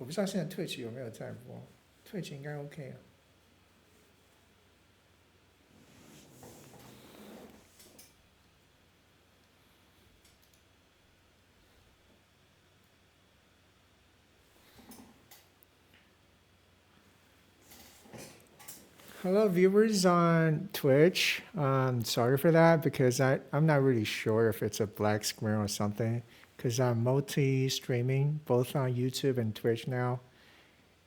我不知道现在 Twitch 有没有在播，Twitch 应该 OK 啊。Hello, viewers on Twitch. Sorry for that because I'm not really sure if it's a black screen or something because I'm multi-streaming both on YouTube and Twitch now.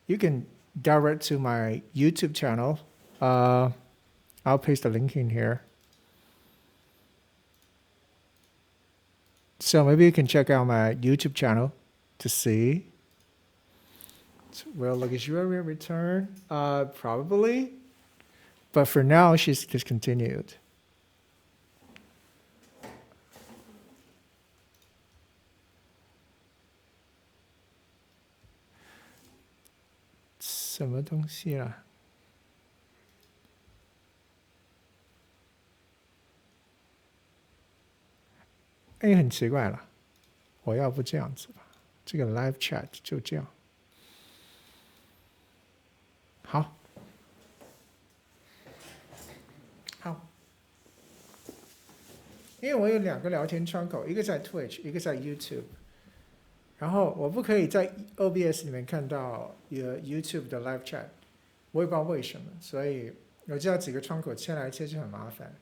You can direct to my YouTube channel. I'll paste the link in here. So maybe you can check out my YouTube channel to see. Will Luxury return? Probably. But for now, she's discontinued. 什么东西啊？哎，很奇怪了，我要不这样子吧，这个 live chat 就这样。好，好，因为我有2个聊天窗口，一个在 Twitch，一个在 YouTube。然后我不可以在 OBS 里面看到YouTube 的 live chat，我也不知道为什么，所以我知道几个窗口切来切去很麻烦。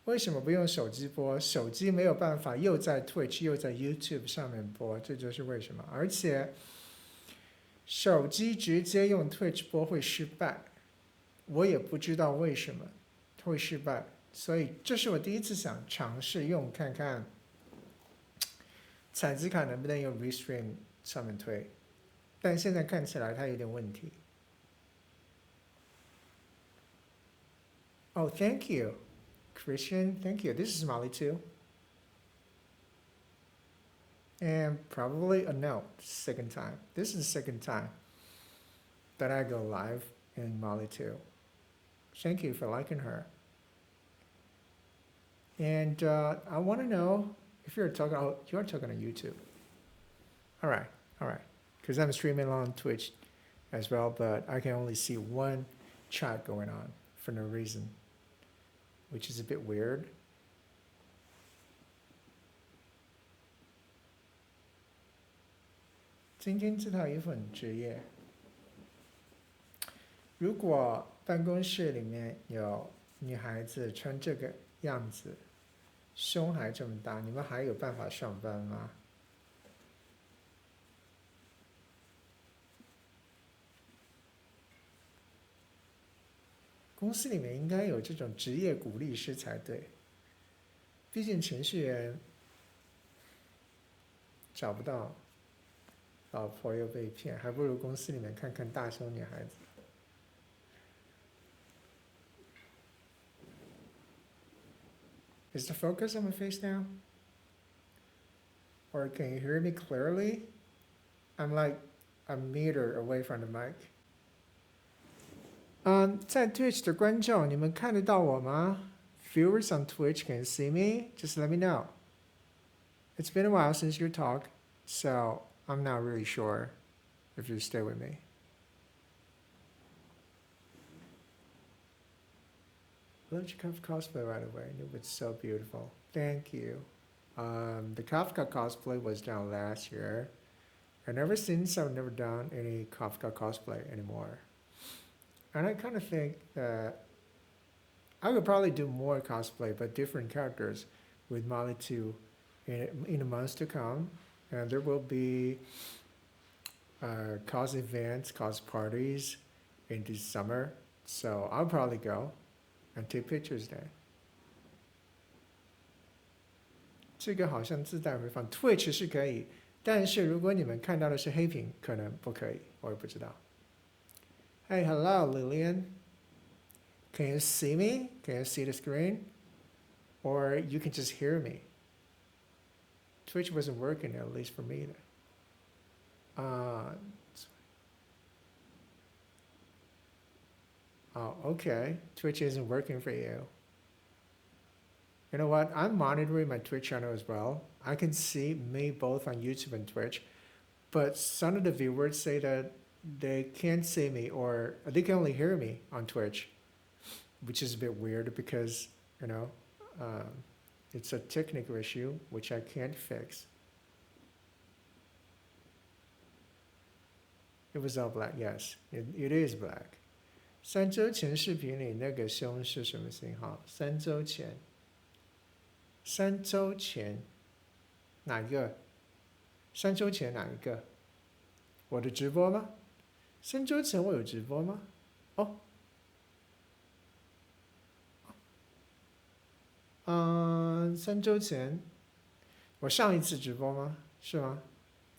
为什么不用手机播？手机没有办法又在 Twitch 又在 YouTube 上面播，这就是为什么。而且手机直接用 Twitch 播会失败，我也不知道为什么会失败。所以这是我第一次想尝试用看看彩字卡能不能用 Restream 上面推，但现在看起来它有点问题。Oh, thank you, Christian. Thank you. This is Molly2. And probably a no, second time. This is the second time that I go live in Molly2. Thank you for liking her. And I want to know if you're talking, you're talking on YouTube. All right. Because I'm streaming on Twitch as well, but I can only see one chat going on for no reason, which is a bit weird. 今天这套衣服很职业。如果办公室里面有女孩子穿这个样子，胸还这么大，你们还有办法上班吗？公司里面应该有这种职业鼓励师才对，毕竟程序员找不到老婆又被骗，还不如公司里面看看大胸女孩子。Is the focus on my face now? Or can you hear me clearly? I'm like a meter away from the mic. 在 Twitch 的观众，你们看得到我吗？ Viewers on Twitch can see me? Just let me know. It's been a while since your talk, so I'm not really sure if you stay with me. Love your cosplay right away. It was so beautiful. Thank you. The Kafka cosplay was done last year. And ever since, I've never done any Kafka cosplay anymore. And I kind of think that I would probably do more cosplay, but different characters with Molly2 in the months to come. And there will be cos events, cos parties in this summer. So I'll probably go and take pictures there. 这个好像自带回放 ，Twitch 是可以，但是如果你们看到的是黑屏，可能不可以，我也不知道。Hey, hello, Lillian. Can you see me? Can you see the screen? Or you can just hear me. Twitch wasn't working, at least for me. Oh, okay. Twitch isn't working for you. You know what? I'm monitoring my Twitch channel as well. I can see me both on YouTube and Twitch, but some of the viewers say that they can't see me or they can only hear me on Twitch, which is a bit weird because, you know, um, it's a technical issue which I can't fix. It was all black, yes, it is black. 3周前视频里那个胸是什么型号？3周前哪一个？3周前哪一个？我的直播吗？3周前我有直播吗？哦，3周前我上一次直播吗？是吗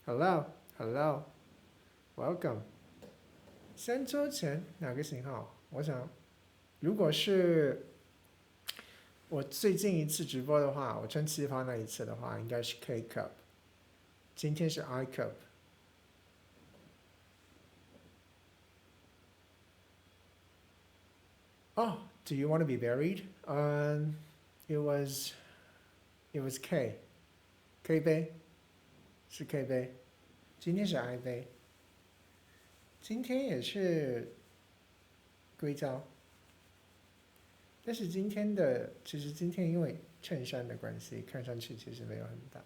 ？Hello，Welcome。3周前哪个型号？我想，如果是我最近一次直播的话，我穿旗袍那一次的话，应该是 K cup， 今天是 I cup。Oh, do you want to be buried? It was K 杯，是 K 杯，今天是 I 杯，今天也是硅胶，但是其实今天因为衬衫的关系，看上去其实没有很大。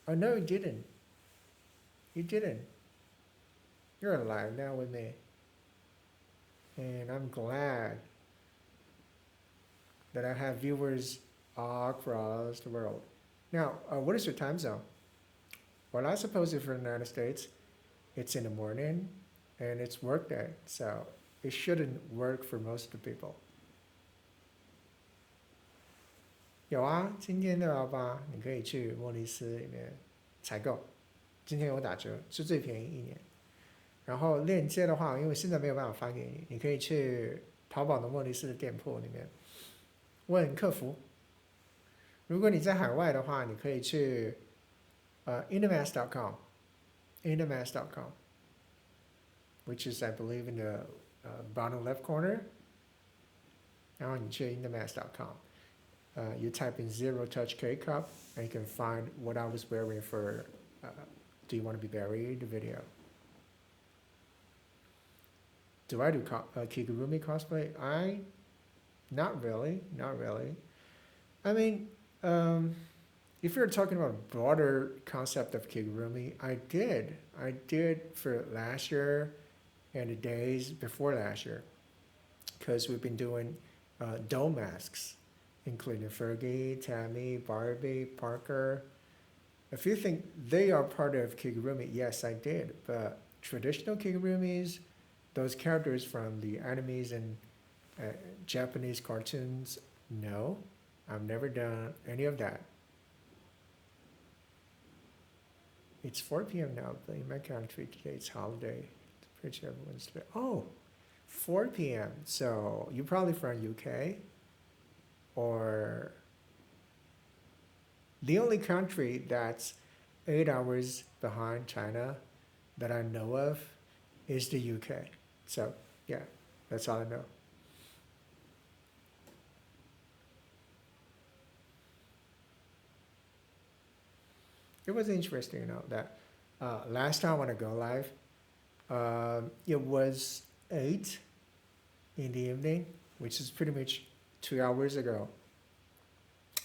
Oh no, you didn't. You didn't. You're alive now with me. And I'm glad that I have viewers all across the world. Now, what is your time zone? Well, I suppose if you're in the United States, it's in the morning and it's work day, so it shouldn't work for most of the people. 有啊，今天618你可以去莫里斯里面采购，今天有打折，是最便宜1年。然后链接的话，因为现在没有办法发给你，你可以去淘宝的莫里斯的店铺里面问客服。如果你在海外的话，你可以去intermask.com, which is I believe in the bottom left corner. 然后你去 intermask.com, you type in Zero Touch K Cup, and you can find what I was wearing for Do You Want to Be Buried? The video. Do I do Kigurumi cosplay? Not really. I mean, if you're talking about a broader concept of Kigurumi, I did for last year and the days before last year, because we've been doing doll masks, including Fergie, Tammy, Barbie, Parker. If you think they are part of Kigurumi, yes, I did. But traditional Kigurumis, those characters from the animes and Japanese cartoons, no, I've never done any of that. It's 4 p.m. now, but in my country today it's holiday. Pretty sure everyone's today. Oh, 4 p.m. So you're probably from UK, or the only country that's 8 hours behind China that I know of is the UK. So yeah, that's all I know. It was interesting, you know, that last time when I go live, it was 8 in the evening, which is pretty much 2 hours ago.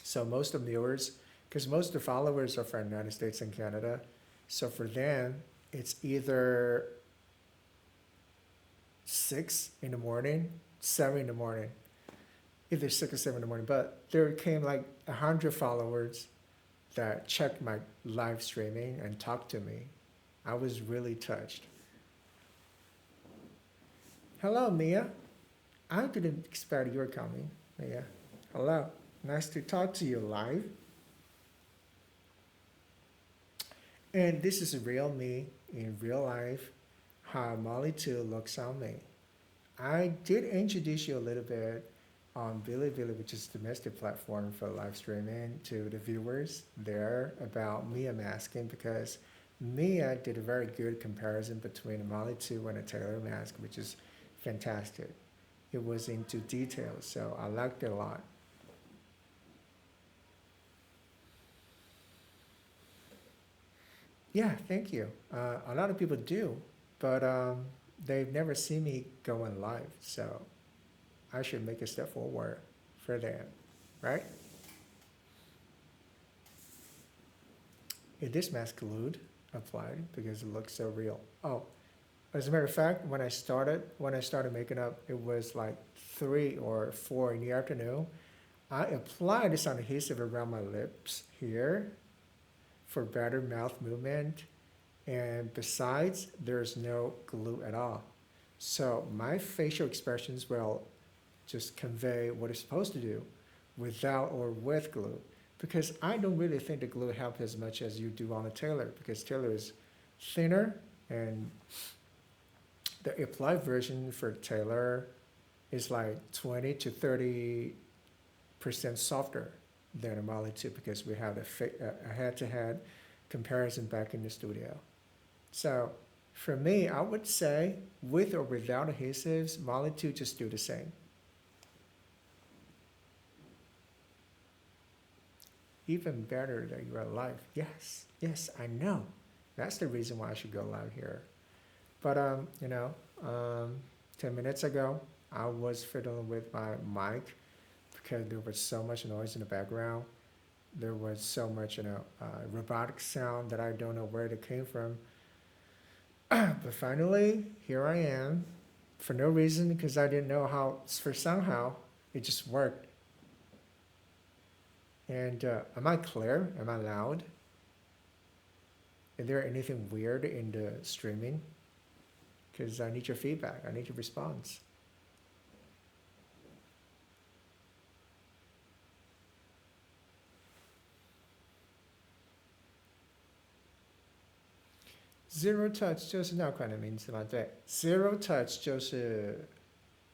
So most of the viewers, because most of the followers are from the United States and Canada, so for them, it's either 6 in the morning, 7 in the morning, either 6 or 7 in the morning. But there came like 100 followers that checked my live streaming and talked to me. I was really touched. Hello, Mia. I didn't expect your coming, Mia. Hello. Nice to talk to you live. And this is real me in real life, how Molly2 looks on me. I did introduce you a little bit on Bilibili, which is a domestic platform for live streaming, to the viewers there about Mia masking, because Mia did a very good comparison between a Molly2 and a Taylor mask, which is fantastic. it was into detail, so I liked it a lot. Yeah, thank you. A lot of people do, but they've never seen me going live, so I should make a step forward for them, right? It is mask glued, applied, because it looks so real. Oh, as a matter of fact, when I started making up, it was like 3 or 4 in the afternoon. I applied some adhesive around my lips here for better mouth movement. And besides, there's no glue at all. So my facial expressions will just convey what it's supposed to do without or with glue. Because I don't really think the glue helps as much as you do on a tailor, because tailor is thinner, and the applied version for tailor is like 20 to 30% softer than a Molly2, because we have a head-to-head comparison back in the studio. So for me, I would say with or without adhesives, Molly2 just do the same. Even better that you're live. Yes, yes, I know. That's the reason why I should go live here. But 10 minutes ago, I was fiddling with my mic because there was so much noise in the background. There was so much, robotic sound that I don't know where it came from. But finally, here I am, for no reason, because I didn't know how. For somehow, it just worked. And am I clear? Am I loud? Is there anything weird in the streaming? Because I need your feedback. I need your response. Zero Touch 就是那款的名字吗？对，Zero Touch 就是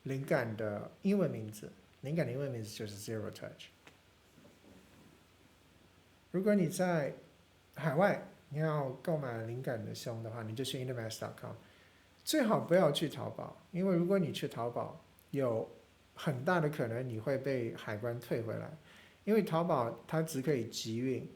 灵感的英文名字，灵感的英文名字就是 Zero Touch。如果你在海外，你要购买灵感的胸的话，你就去 intermax.com。最好不要去淘宝，因为如果你去淘宝，有很大的可能你会被海关退回来，因为淘宝它只可以集运，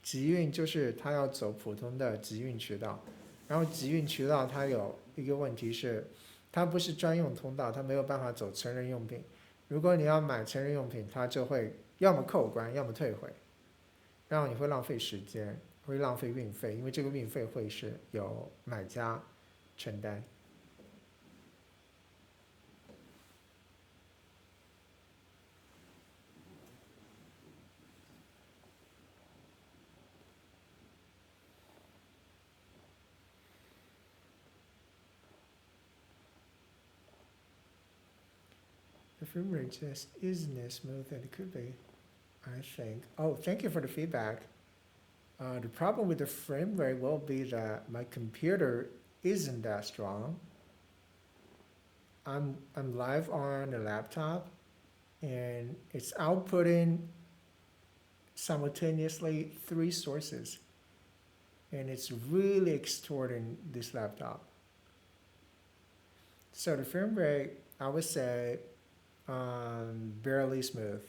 集运就是它要走普通的集运渠道，然后集运渠道它有一个问题是，它不是专用通道，它没有办法走成人用品。如果你要买成人用品，它就会要么扣关，要么退回，然后你会浪费时间，会浪费运费，因为这个运费会是由买家承担。The frame rate just isn't as smooth as it could be, I think. Oh, thank you for the feedback. The problem with the frame rate will be that my computer isn't that strong. I'm live on a laptop, and it's outputting simultaneously 3 sources, and it's really extorting this laptop. So the frame rate, I would say, barely smooth,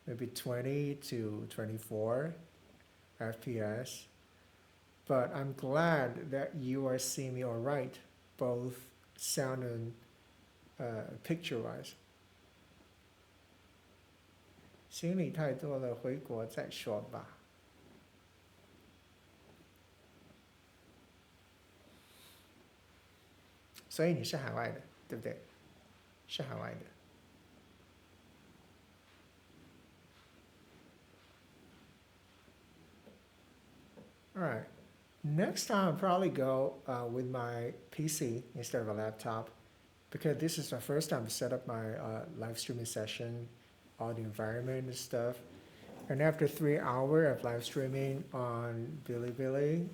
maybe 20 to 24 FPS. But I'm glad that you are seeing me all right, both sound and picture-wise. 行李太多了，回国再说吧。所以你是海外的，对不对？是海外的。All right. Next time I'll probably go with my PC instead of a laptop, because this is my first time to set up my live streaming session, all the environment and stuff. And after 3 hours of live streaming on Bilibili,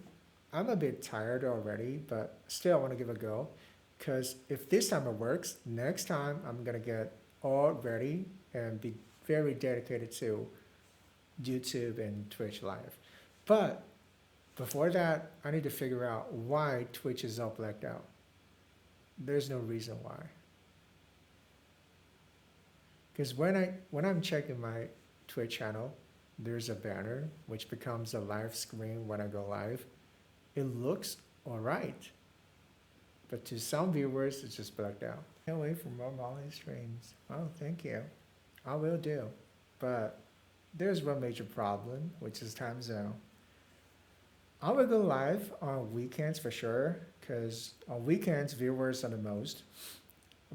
I'm a bit tired already, but still I want to give it a go. Because if this time it works, next time I'm going to get all ready and be very dedicated to YouTube and Twitch Live. But before that, I need to figure out why Twitch is all blacked out. There's no reason why. Because when I'm checking my Twitch channel, there's a banner which becomes a live screen when I go live. It looks alright, but to some viewers, it's just blacked out. Can't wait for more Molly streams. Oh, thank you. I will do. But there's one major problem, which is time zone. I will go live on weekends for sure, because on weekends, viewers are the most.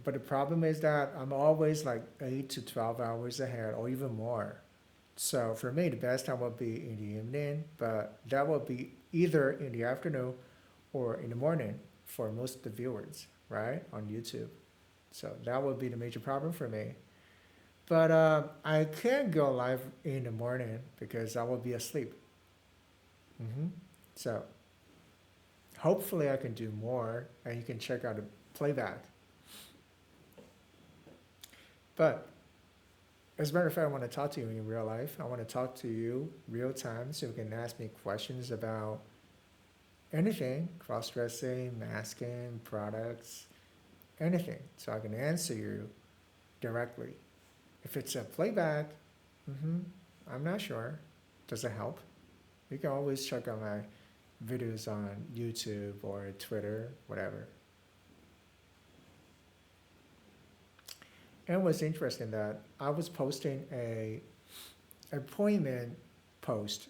But the problem is that I'm always like 8 to 12 hours ahead or even more. So for me, the best time will be in the evening, but that will be either in the afternoon or in the morning for most of the viewers, right, on YouTube. So that would be the major problem for me. But I can go live in the morning because I will be asleep. So hopefully I can do more and you can check out the playback. But as a matter of fact, I want to talk to you in real life. I want to talk to you real time so you can ask me questions about anything, cross-dressing, masking, products, anything. So I can answer you directly. If it's a playback, I'm not sure. Does it help? You can always check out my videos on YouTube or Twitter, whatever. And what's interesting that I was posting a appointment post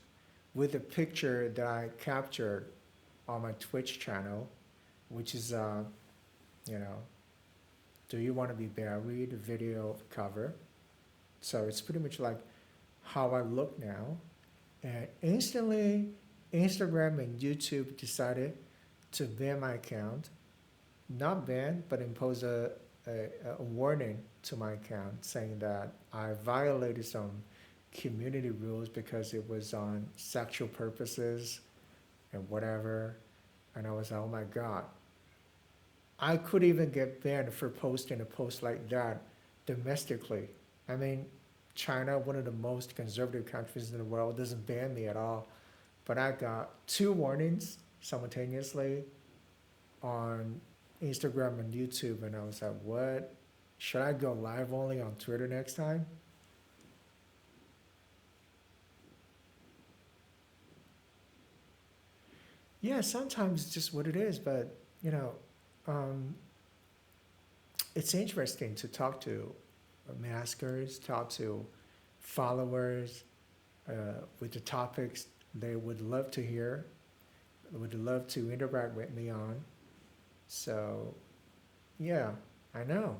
with a picture that I captured on my Twitch channel, which is, do you want to be buried video cover. So it's pretty much like how I look now. And instantly, Instagram and YouTube decided to ban my account. Not ban, but impose a warning to my account saying that I violated some community rules because it was on sexual purposes and whatever. And I was like, oh my God. I could even get banned for posting a post like that domestically. I mean, China, one of the most conservative countries in the world, doesn't ban me at all. But I got 2 warnings simultaneously on Instagram and YouTube, and I was like, what? Should I go live only on Twitter next time? Yeah, sometimes it's just what it is, but it's interesting to talk to maskers, talk to followers with the topics they would love to hear, would love to interact with me on. So, yeah, I know.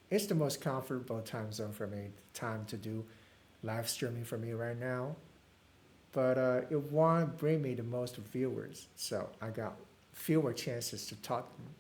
It's the most comfortable time zone for me, time to do live streaming for me right now. But it won't bring me the most viewers, so I got fewer chances to talk to them.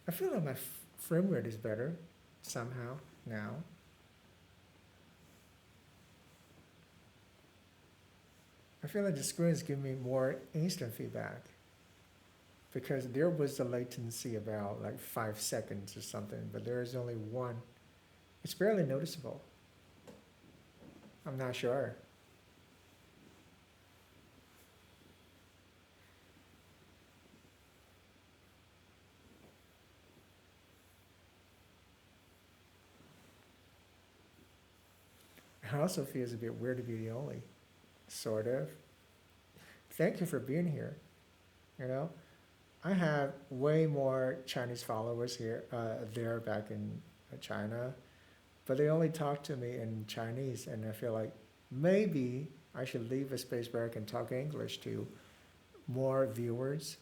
I feel like my frame rate is better somehow now. I feel like the screen is giving me more instant feedback because there was a latency about like 5 seconds or something, but there is only one. It's barely noticeable. I'm not sure. It also feels a bit weird to be the only, sort of. Thank you for being here. You know, I have way more Chinese followers here, there back in China, but they only talk to me in Chinese, and I feel like maybe I should leave a space where I can talk English to more viewers.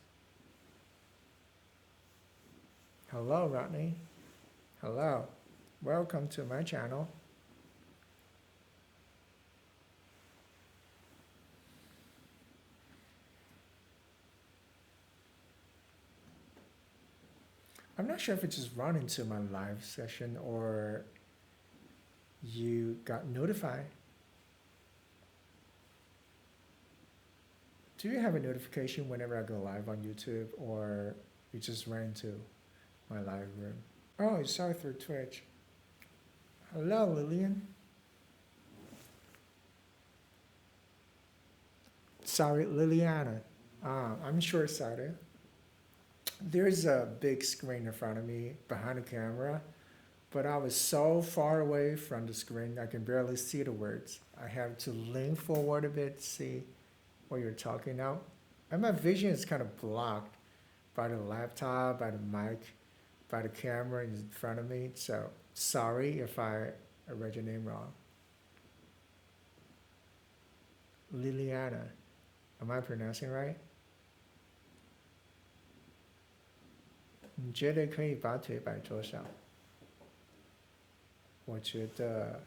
Hello, Rodney. Hello. Welcome to my channel. I'm not sure if it just run into my live session or you got notified. Do you have a notification whenever I go live on YouTube, or you just ran into my live room? Oh, you saw it through Twitch. Hello, Lillian. Sorry, Liliana. I'm short-sighted. There's a big screen in front of me behind the camera, but I was so far away from the screen I can barely see the words. I have to lean forward a bit to see what you're talking now. And my vision is kind of blocked by the laptop, by the mic, by the camera in front of me. So sorry if I read your name wrong. Liliana. Am I pronouncing right? 你觉得可以把腿摆桌上？我觉得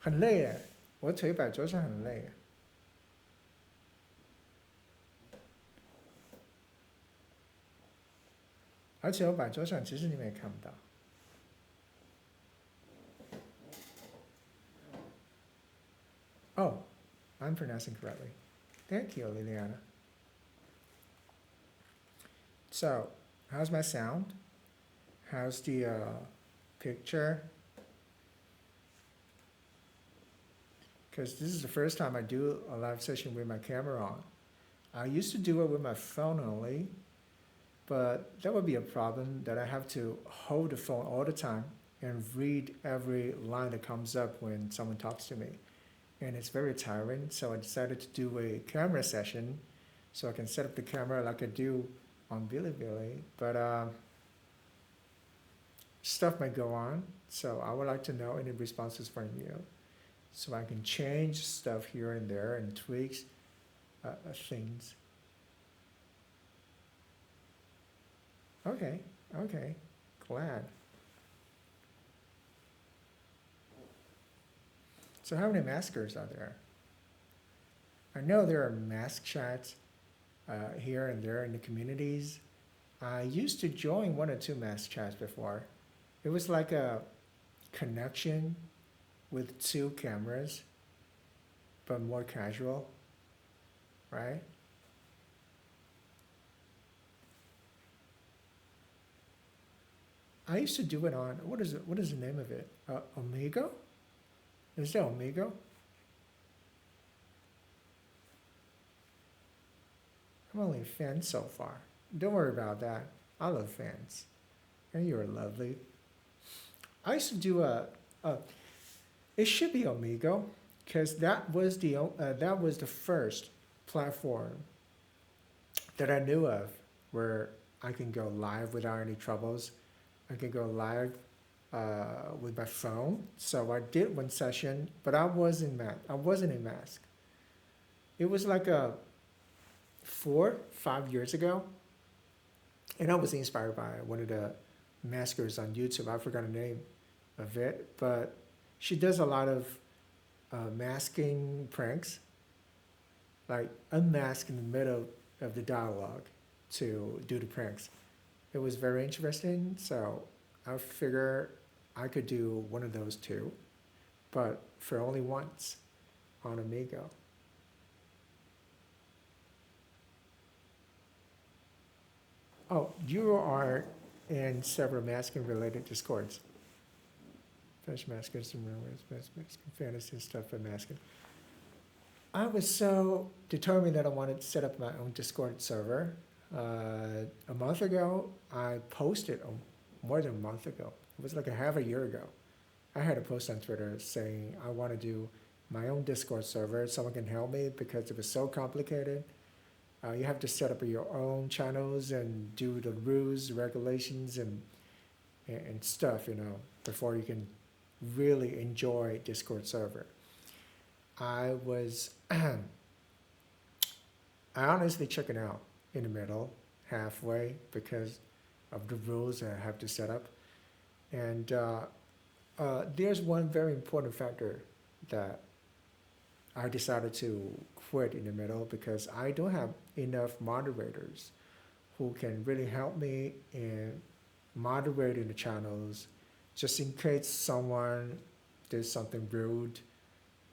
很累耶，我腿摆桌上很累耶。而且我摆桌上，其实你们也看不到。Oh, I'm pronouncing correctly. Thank you, Liliana. So, how's my sound? How's the picture? Because this is the first time I do a live session with my camera on. I used to do it with my phone only, but that would be a problem that I have to hold the phone all the time and read every line that comes up when someone talks to me. And it's very tiring, so I decided to do a camera session so I can set up the camera like I do on Bilibili. But stuff might go on, so I would like to know any responses from you so I can change stuff here and there and tweaks things. Okay, glad. So how many maskers are there? I know there are mask chats here and there in the communities. I used to join 1 or 2 mask chats before. It was like a connection with 2 cameras, but more casual, right? I used to do it on, what is the name of it? Omegle? Is that Omegle? I'm only a fan so far. Don't worry about that. I love fans. And you're lovely. I used to do it should be Omegle, because that was the first platform that I knew of where I can go live without any troubles. I can go live with my phone. So I did 1 session, but I wasn't in mask. It was like 4-5 years ago, and I was inspired by one of the maskers on YouTube. I forgot the name of it, but she does a lot of masking pranks, like unmask in the middle of the dialogue to do the pranks. It was very interesting, so I figure I could do one of those too, but for only once on Amigo. Oh, you are in several masking related discords. Fetish maskers and rumors, masking fantasy and stuff for masking. I was so determined that I wanted to set up my own Discord server. A month ago, I posted, more than a month ago, it was like half a year ago, I had a post on Twitter saying I want to do my own Discord server. Someone can help me because it was so complicated. You have to set up your own channels and do the rules, regulations, and stuff, before you can really enjoy Discord server. I was, I honestly checking out in the middle, halfway, because of the rules that I have to set up. And there's one very important factor that I decided to quit in the middle, because I don't have enough moderators who can really help me in moderating the channels, just in case someone did something rude.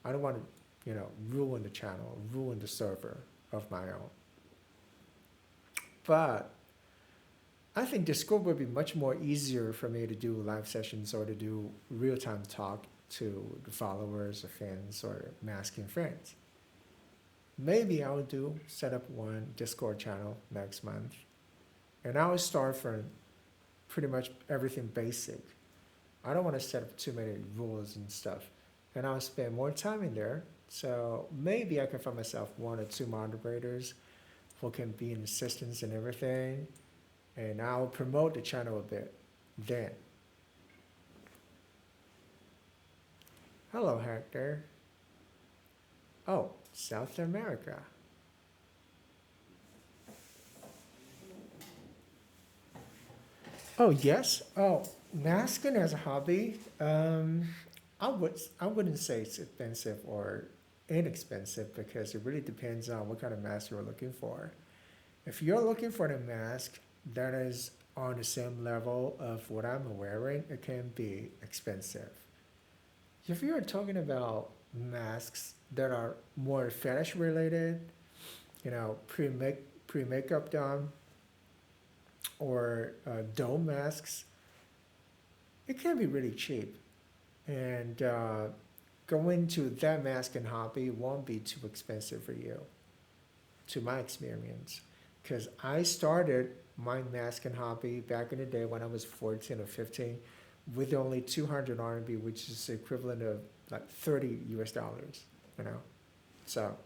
I don't want to, ruin the channel, ruin the server of my own. But I think Discord would be much more easier for me to do live sessions or to do real time talk to the followers or fans or masking friends. Maybe I will do set up one Discord channel next month, and I will start from pretty much everything basic. I don't want to set up too many rules and stuff, and I'll spend more time in there. So maybe I can find myself one or two moderators who can be an assistants and everything, and I'll promote the channel a bit. Then, hello Hector. Oh, South America. Oh yes. Oh, masking as a hobby. I wouldn't say it's expensive or inexpensive because it really depends on what kind of mask you're looking for. If you're looking for a mask that is on the same level of what I'm wearing, it can be expensive. If you're talking about masks that are more fetish related, pre makeup done or dome masks, it can be really cheap. And going to that mask and hobby won't be too expensive for you, to my experience. Because I started my mask and hobby back in the day when I was 14 or 15 with only 200 RMB, which is the equivalent of like 30 US dollars, you know? So,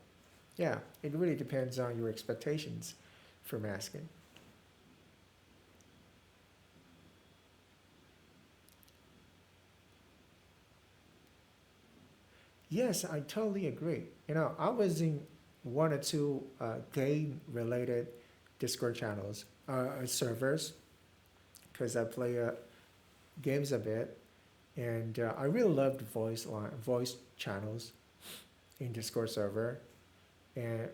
yeah, it really depends on your expectations for masking. Yes, I totally agree. I was in one or two game-related Discord channels, servers, because I play games a bit, and I really loved voice channels in Discord server, and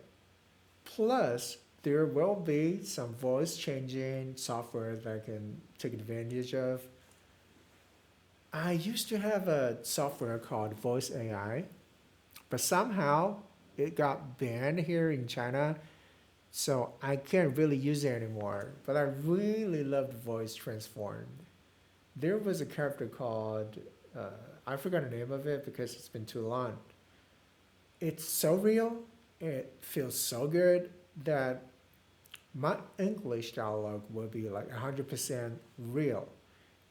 plus there will be some voice changing software that I can take advantage of. I used to have a software called Voice AI, but somehow it got banned here in China, so I can't really use it anymore. But I really loved Voice Transform. There was a character called, I forgot the name of it because it's been too long. It's so real, it feels so good that my English dialogue will be like 100% real.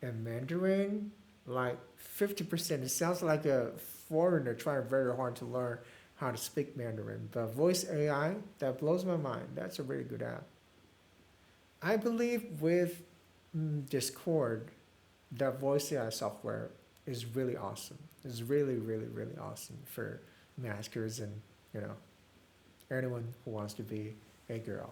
And Mandarin, like 50%. It sounds like a foreigner trying very hard to learn how to speak Mandarin. But Voice AI, that blows my mind. That's a really good app. I believe with Discord, that Voice AI software is really awesome. It's really, really, really awesome for maskers and, you know, anyone who wants to be a girl.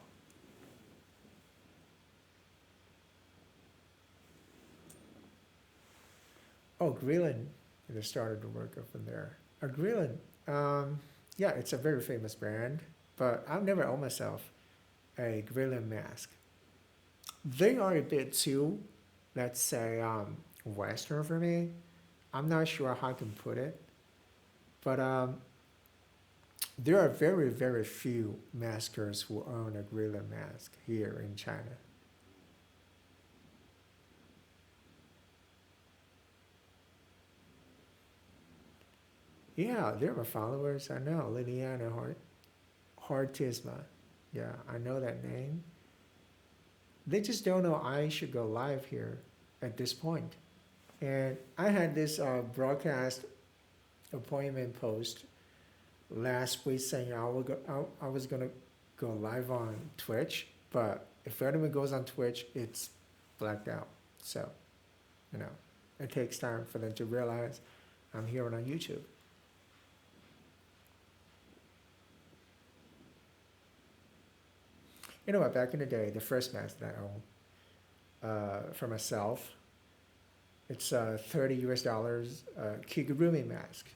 Oh, Greenland. They started to work up in there. Greenland, yeah, it's a very famous brand, but I've never owned myself a Greenland mask. They are a bit too, let's say, Western for me. I'm not sure how I can put it, but there are very, very few maskers who own a Greenland mask here in China. Yeah, they're my followers. I know Liliana Hartisma. Yeah, I know that name. They just don't know I should go live here at this point. And I had this broadcast appointment post last week saying I was gonna go live on Twitch, but if anyone goes on Twitch, it's blacked out. So, you know, it takes time for them to realize I'm here on YouTube. You know what? Back in the day, the first mask that I owned for myself, it's 30 US dollars Kigurumi mask.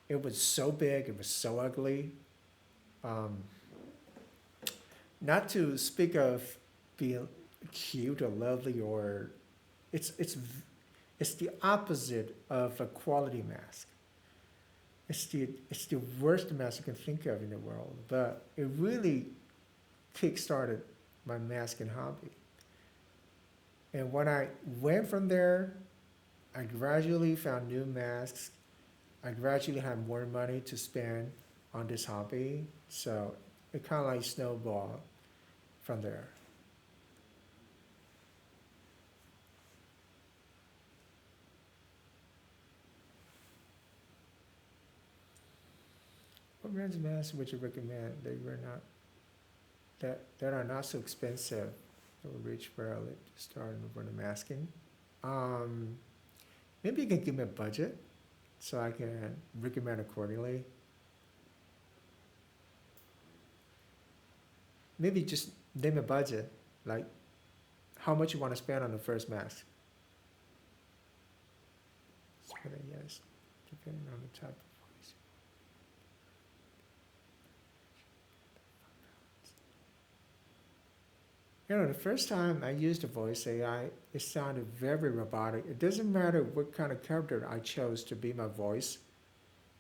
It was so big, it was so ugly. Um, Not to speak of being cute or lovely or it's it's it's the opposite of a quality mask. It's the worst mask you can think of in the world, but it really kick-started my masking hobby. And when I went from there, I gradually found new masks. I gradually had more money to spend on this hobby. So it kind of like snowballed from there. What brands of masks would you recommend that you are not that are not so expensive that will reach fairly to start for the masking? Um, Maybe you can give me a budget so I can recommend accordingly. Maybe just name a budget, like how much you want to spend on the first mask. Spending, yes, depending on the type of voice. You know, the first time I used the voice AI, it sounded very robotic. It doesn't matter what kind of character I chose to be my voice.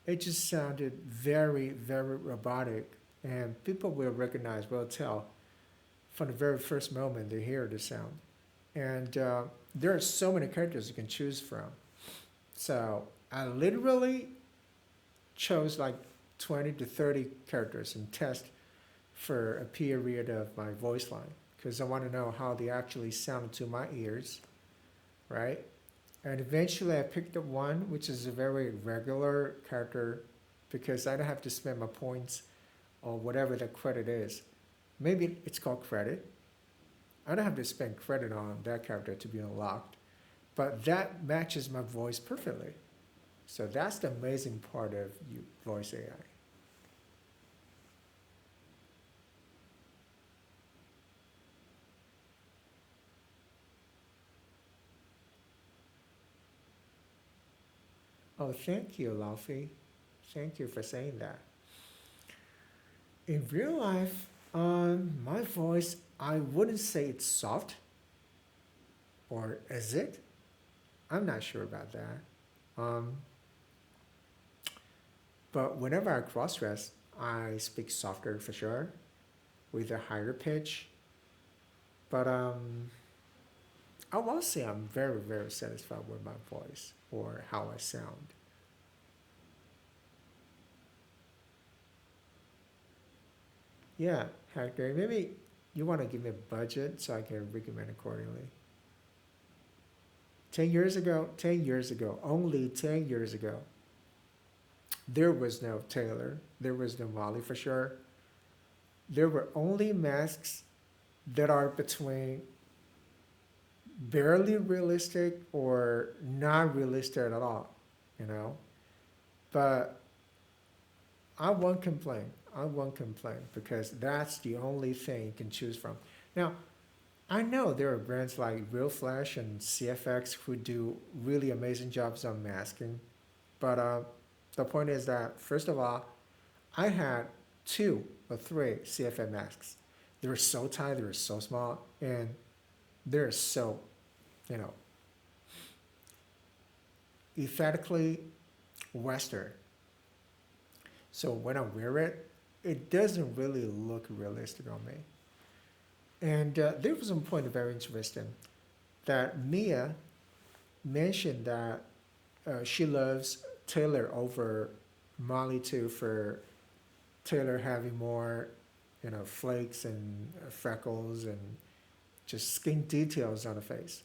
It just sounded very, very robotic. And people will recognize, will tell from the very first moment they hear the sound. And there are so many characters you can choose from. So I literally chose like 20 to 30 characters and test for a period of my voice line because I want to know how they actually sound to my ears, right? And eventually I picked up one which is a very regular character because I don't have to spend my points or whatever the credit is. Maybe it's called credit. I don't have to spend credit on that character to be unlocked, but that matches my voice perfectly. So that's the amazing part of voice AI. Oh, thank you, Laufey. Thank you for saying that. In real life, my voice, I wouldn't say it's soft, or is it? I'm not sure about that. Um, but whenever I cross dress, I speak softer for sure, with a higher pitch. But I will say I'm very, very satisfied with my voice or how I sound. Yeah, Hector, maybe you want to give me a budget so I can recommend accordingly. 10 years ago, only 10 years ago, there was no Taylor, there was no Molly for sure. There were only masks that are between barely realistic or not realistic at all, you know? But I won't complain. I won't complain because that's the only thing you can choose from. Now, I know there are brands like Real Flash and CFX who do really amazing jobs on masking, but the point is that first of all, I had two or three CFX masks. They were so tiny, they were so small, and they're so, you know, aesthetically Western. So when I wear it, it doesn't really look realistic on me. And there was one point very interesting that Mia mentioned that she loves Taylor over Molly2 for Taylor having more, flakes and freckles and just skin details on the face.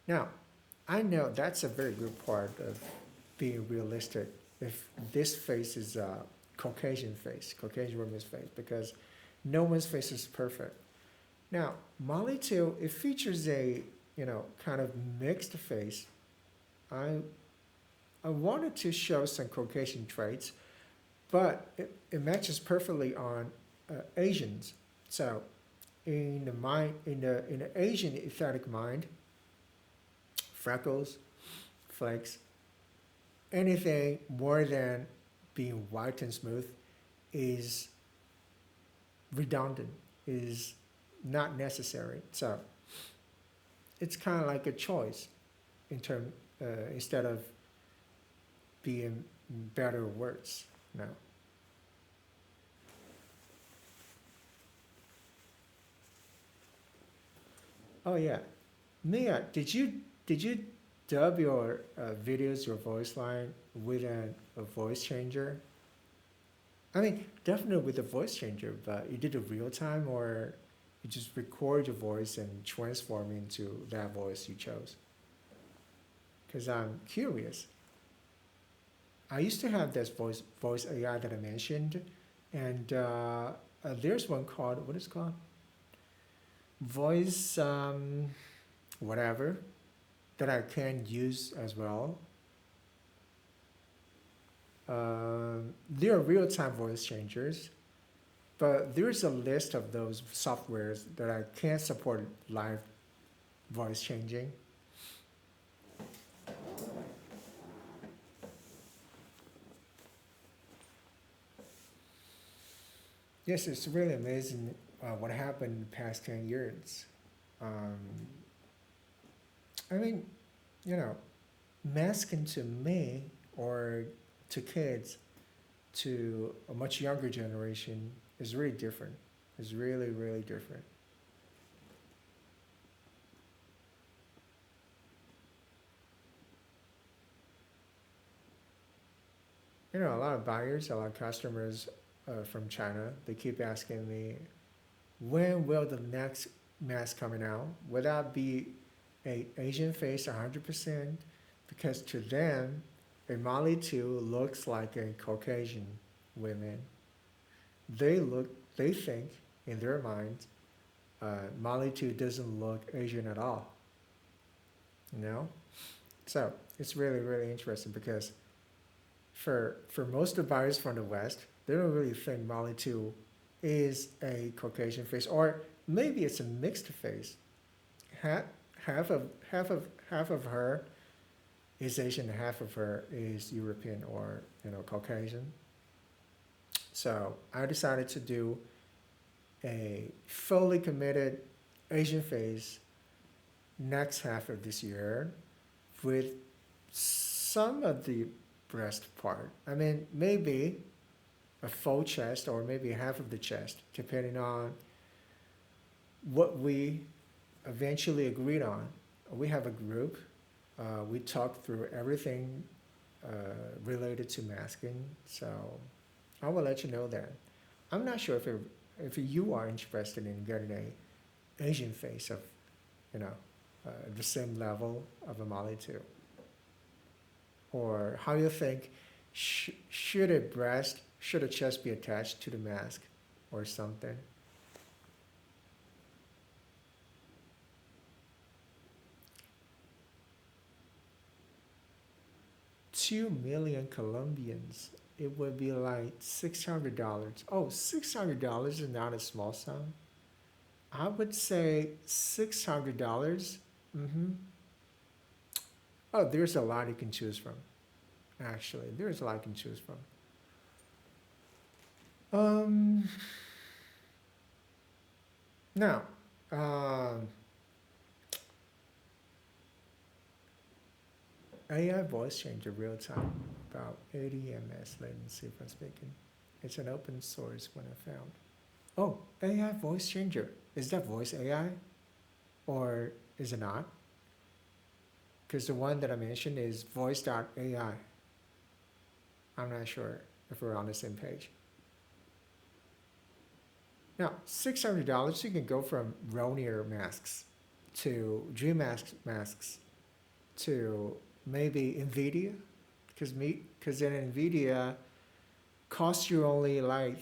Now, I know that's a very good part of being realistic. If this face is a Caucasian face, Caucasian woman's face, because no one's face is perfect. Now, Molly 2, it features a, kind of mixed face. I I wanted to show some Caucasian traits, but it matches perfectly on Asians. So in the mind, in the Asian aesthetic mind, freckles, flakes, anything more than being white and smooth is redundant, is not necessary. So it's kind of like a choice in term instead of being better or worse. No. Oh yeah, Mia, did you dub your videos, your voice line with a voice changer? I mean, definitely with a voice changer, but you did it real time or you just record your voice and transform into that voice you chose? Because I'm curious. I used to have this voice AI that I mentioned, and there's one called what is it called voice whatever that I can use as well. There are real time voice changers, but there's a list of those softwares that I can't support live voice changing. Yes, it's really amazing what happened in the past 10 years. Um, I mean, you know, masking to me or to kids, to a much younger generation, is really different. It's really, really different. You know, a lot of buyers, a lot of customers from China, they keep asking me, when will the next mask coming out? Will that be a Asian face 100%? Because to them, a Molly 2 looks like a Caucasian women. They think in their minds, Molly 2 doesn't look Asian at all. You know, so it's really really interesting because for most of the buyers from the West, they don't really think Molly 2 is a Caucasian face, or maybe it's a mixed face. Half, half of her is Asian, and half of her is European or Caucasian. So I decided to do a fully committed Asian face next half of this year with some of the breast part. I mean, maybe a full chest or maybe half of the chest, depending on what we eventually agreed on. We have a group. We talked through everything uh, related to masking. So I will let you know that. I'm not sure if you are interested in getting a Asian face of, you know, the same level of a Molly 2, or how you think should a chest be attached to the mask, or something. 2 million Colombians, it would be like $600. Oh, $600 is not a small sum. I would say $600. Mm-hmm. Oh, there's a lot you can choose from. Actually, there's a lot you can choose from. Um, Now, um, AI voice changer real time, about 80 ms latency from speaking. It's an open source one I found. Oh, AI voice changer. Is that voice AI or is it not? Because the one that I mentioned is voice.ai. I'm not sure if we're on the same page. Now, $600, you can go from Ronier masks to Dream masks to maybe NVIDIA, because then NVIDIA costs you only like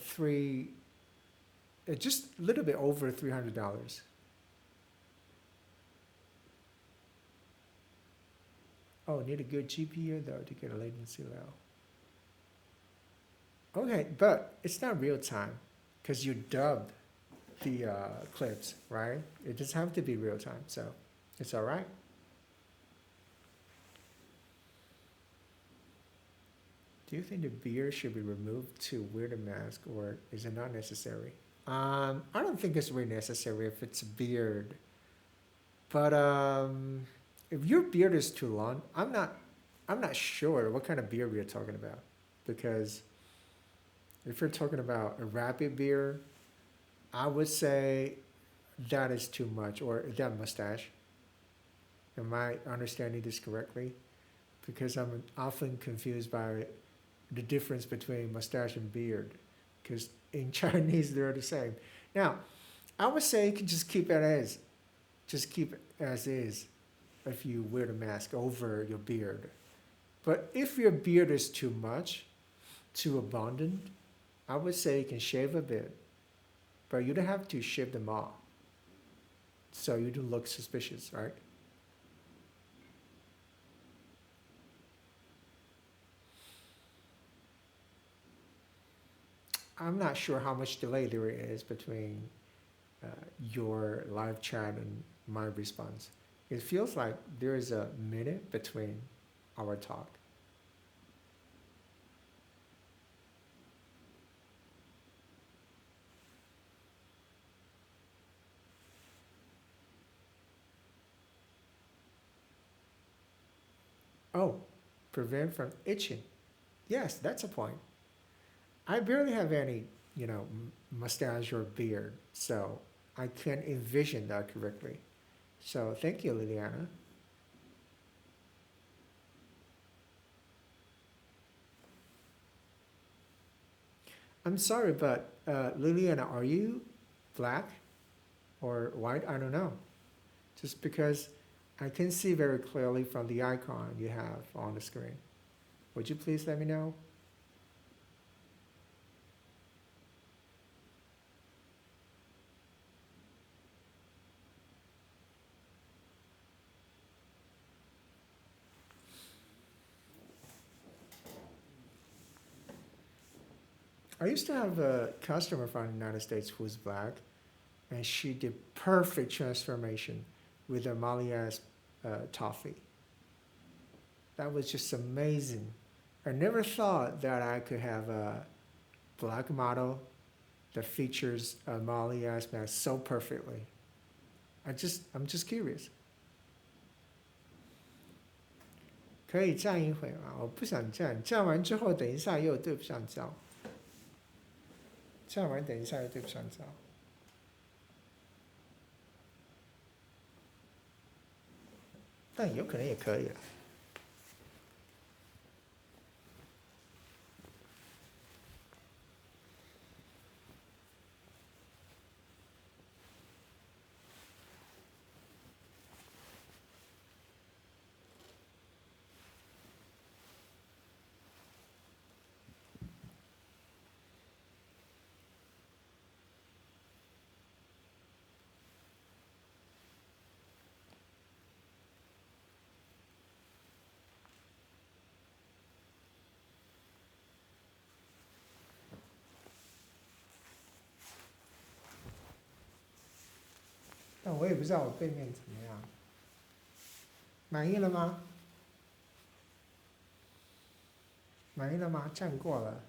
just a little bit over $300. Oh, need a good GPU though to get a latency low. Okay, but it's not real time because you dub the clips, right? It doesn't have to be real time, so it's all right. Do you think the beard should be removed to wear the mask, or is it not necessary? I don't think it's really necessary if it's a beard, but if your beard is too long, I'm not sure what kind of beard we're talking about, because if you're talking about a rabbit beard, I would say that is too much, or that mustache. Am I understanding this correctly? Because I'm often confused by the difference between mustache and beard, because in Chinese they're the same. Now, I would say you can just keep it as, just keep it as is if you wear the mask over your beard. But if your beard is too much, too abundant, I would say you can shave a bit, but you don't have to shave them all, so you don't look suspicious, right? I'm not sure how much delay there is between uh, your live chat and my response. It feels like there is a minute between our talk. Oh, prevent from itching. Yes, that's a point. I barely have any, mustache or beard, so I can't envision that correctly. So thank you, Liliana. I'm sorry, but Liliana, are you black or white? I don't know. Just because I can see very clearly from the icon you have on the screen. Would you please let me know? I used to have a customer from the United States who's black, and she did perfect transformation with a Molly toffee. That was just amazing. I never thought that I could have a black model that features a Molly mask so perfectly. I'm just curious. 可以站一会吗？我不想站，站完之后等一下又对不上焦，站完等一下又对不上焦。但有可能也可以了。但我也不知道我背面怎么样，满意了吗？满意了吗？站过了。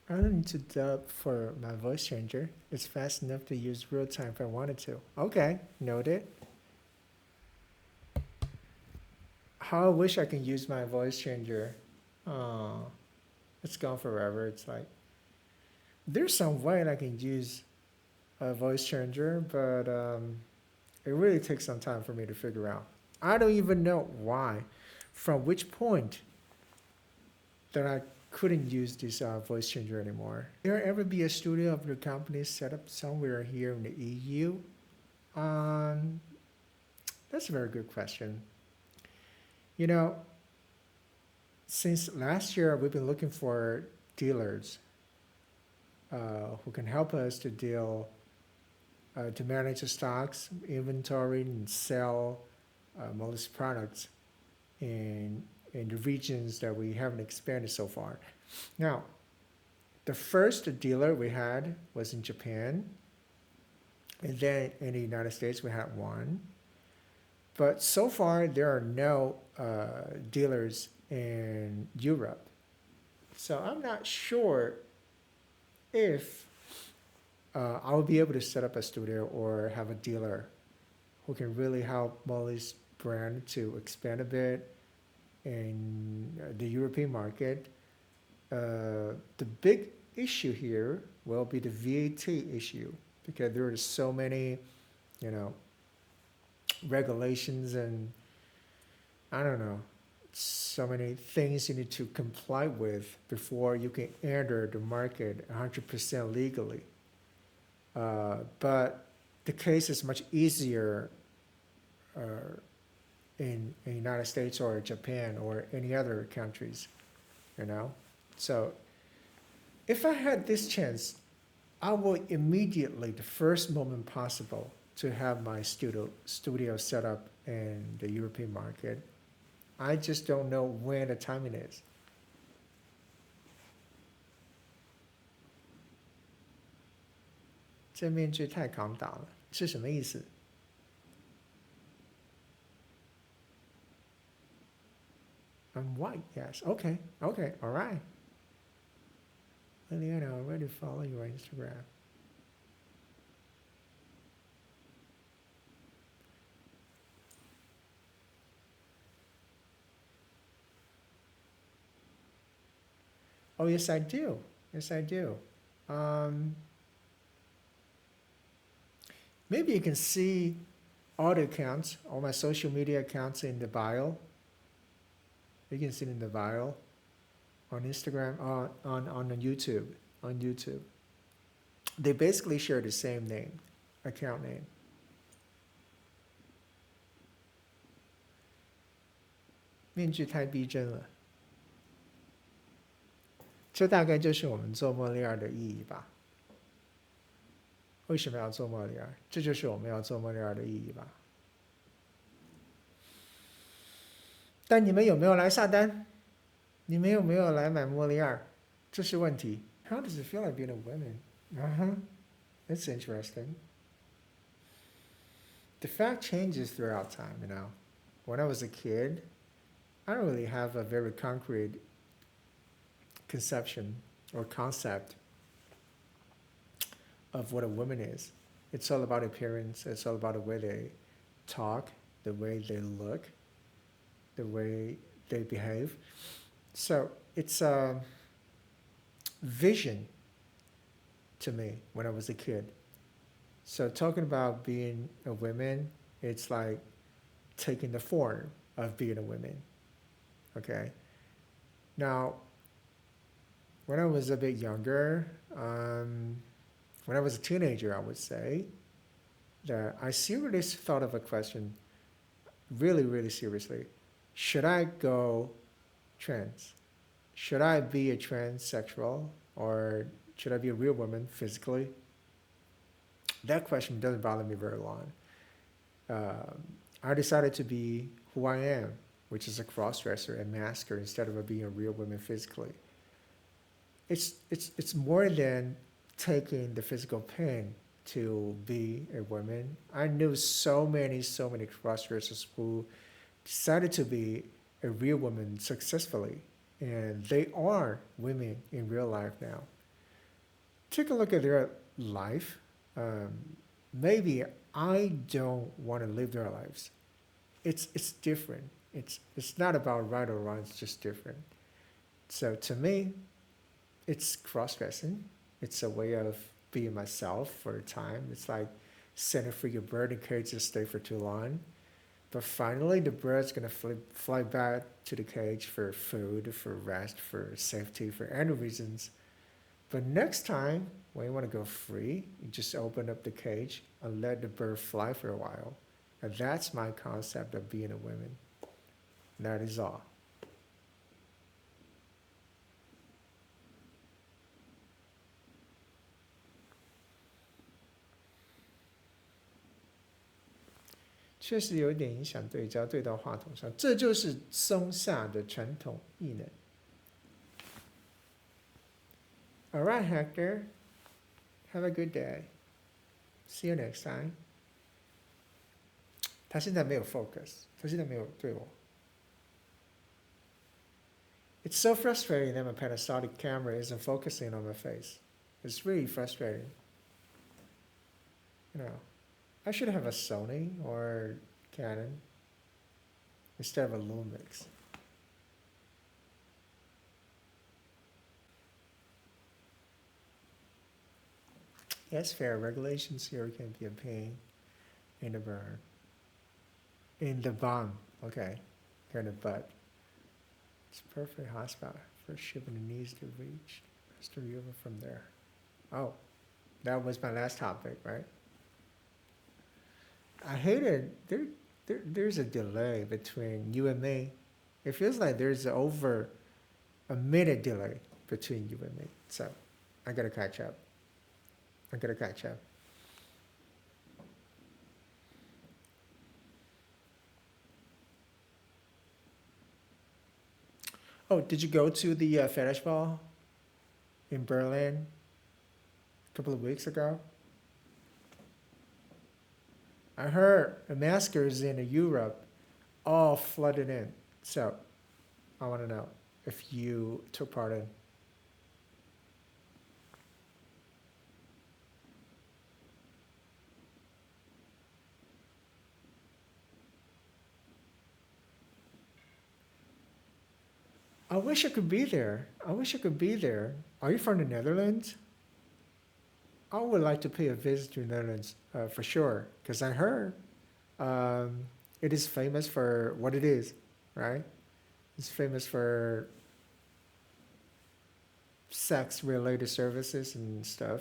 I don't need to dub for my voice changer. It's fast enough to use real time if I wanted to. Okay, noted. How I wish I could use my voice changer. Oh, it's gone forever. It's like there's some way I can use a voice changer, but it really takes some time for me to figure out. I don't even know why, from which point that I couldn't use this voice changer anymore. Will there ever be a studio of your company set up somewhere here in the EU? Um, that's a very good question. You know, since last year, we've been looking for dealers who can help us to deal, to manage the stocks, inventory, and sell most products in the regions that we haven't expanded so far. Now, the first dealer we had was in Japan, and then in the United States we had one. But so far there are no dealers in Europe. So I'm not sure if I will be able to set up a studio or have a dealer who can really help Molly's brand to expand a bit in the European market, the big issue here will be the VAT issue because there are so many, you know, regulations and I don't know, so many things you need to comply with before you can enter the market 100% legally. But the case is much easier uh, in the United States or Japan or any other countries, you know. So if I had this chance, I will immediately, the first moment possible, to have my studio set up in the European market. I just don't know when the timing is. 这面具太扛打了，是什么意思？ I'm white, yes. Okay, okay, all right. Liliana, I already follow your Instagram. Oh, yes, I do. Yes, I do. Maybe you can see all the accounts, all my social media accounts in the bio. You can see it in the bio on Instagram, on YouTube, on YouTube. They basically share the same name, account name. 面具太逼真了，这大概就是我们做莫里尔的意义吧。为什么要做莫里尔？这就是我们要做莫里尔的意义吧。但你们有没有来下单？你们有没有来买莫里尔？这是问题。How does it feel like being a woman? That's interesting. The fact changes throughout time, you know. When I was a kid, I don't really have a very concrete conception or concept of what a woman is. It's all about appearance. It's all about the way they talk, the way they look, the way they behave. So it's a vision to me when I was a kid. So talking about being a woman, it's like taking the form of being a woman. Okay. Now, when I was a bit younger, when I was a teenager, I would say that I seriously thought of a question, really, really seriously. Should I go trans? Should I be a transsexual or should I be a real woman physically? That question doesn't bother me very long. I decided to be who I am, which is a crossdresser and masker instead of being a real woman physically. It's more than taking the physical pain to be a woman. I knew so many crossdressers who decided to be a real woman successfully, and they are women in real life now. Take a look at their life. Maybe I don't want to live their lives. It's different. It's not about right or wrong. It's just different. So to me, it's cross-dressing. It's a way of being myself for a time. It's like setting free your bird in cage to stay for too long. But finally, the bird's gonna fly back to the cage for food, for rest, for safety, for any reasons. But next time, when you want to go free, you just open up the cage and let the bird fly for a while. And that's my concept of being a woman. That is all. 确实有点影响对焦，对到话筒上，这就是松下的传统艺能。All right, Hector. Have a good day. See you next time. 他现在没有 focus， 他现在没有对我。It's so frustrating that my Panasonic camera isn't focusing on my face. It's really frustrating. You know, I should have a Sony or Canon instead of a Lumix. That's fair. Regulations here can be a pain in the burn. In the bum. Okay. Here in the butt. It's perfect hotspot for shipping the needs to reach. Rest of Europe from there. Oh, that was my last topic, right? I hate it. There's a delay between you and me. It feels like there's over a minute delay between you and me. So I gotta catch up. I gotta catch up. Oh, did you go to the fetish ball in Berlin a couple of weeks ago? I heard the maskers in Europe all flooded in. So I want to know if you took part in. I wish I could be there. I wish I could be there. Are you from the Netherlands? I would like to pay a visit to the Netherlands for sure, because I heard it is famous for what it is, right? It's famous for sex-related services and stuff.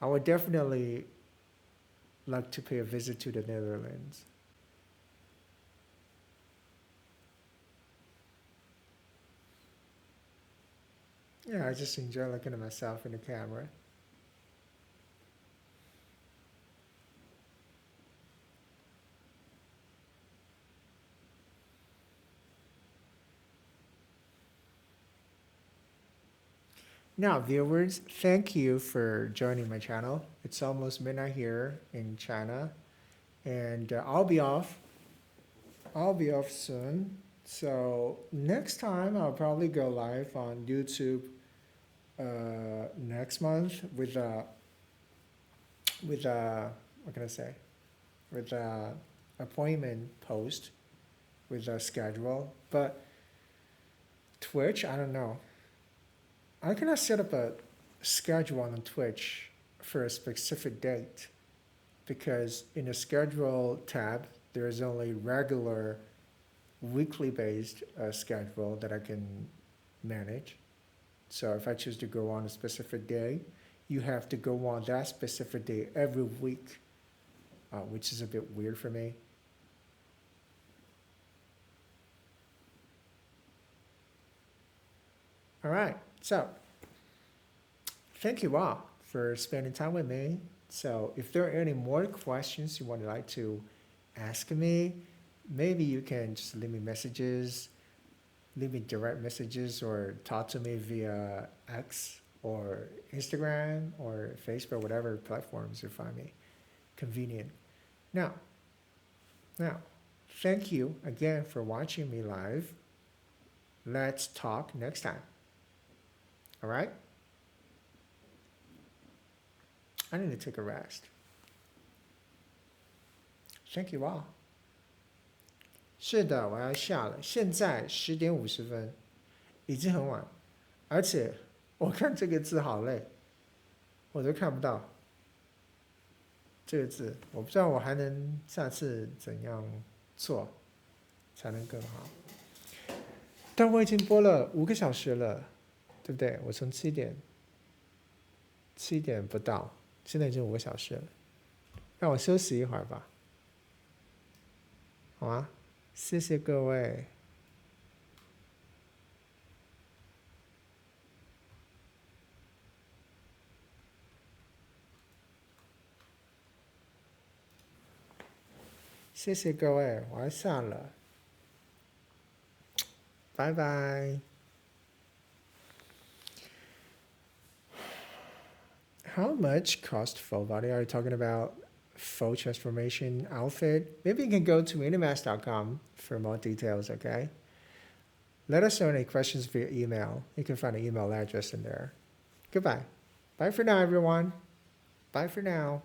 I would definitely like to pay a visit to the Netherlands. Yeah, I just enjoy looking at myself in the camera. Now, viewers, thank you for joining my channel. It's almost midnight here in China, and I'll be off. I'll be off soon. So next time I'll probably go live on YouTube next month with what can I say? With a appointment post with a schedule. But Twitch, I don't know. I cannot set up a schedule on Twitch for a specific date because in the schedule tab, there's only regular weekly based schedule that I can manage. So if I choose to go on a specific day, you have to go on that specific day every week, which is a bit weird for me. All right, so thank you all for spending time with me. So if there are any more questions you would like to ask me, maybe you can just leave me messages, leave me direct messages, or talk to me via X or Instagram or Facebook, whatever platforms you find me convenient. Now, thank you again for watching me live. Let's talk next time. All right? I need to take a rest. Thank you all. 是的，我要下了。现在10:50，已经很晚，而且我看这个字好累，我都看不到这个字。我不知道我还能下次怎样做才能更好。但我已经播了5个小时了，对不对？我从7点不到，现在已经5个小时了。让我休息一会儿吧，好吗？谢谢各位。谢谢各位，我要下了，拜拜。How much cost full body are you talking about? Full transformation outfit? Maybe you can go to minimask.com for more details, okay? Let us know any questions via email. You can find an email address in there. Goodbye. Bye for now, everyone. Bye for now.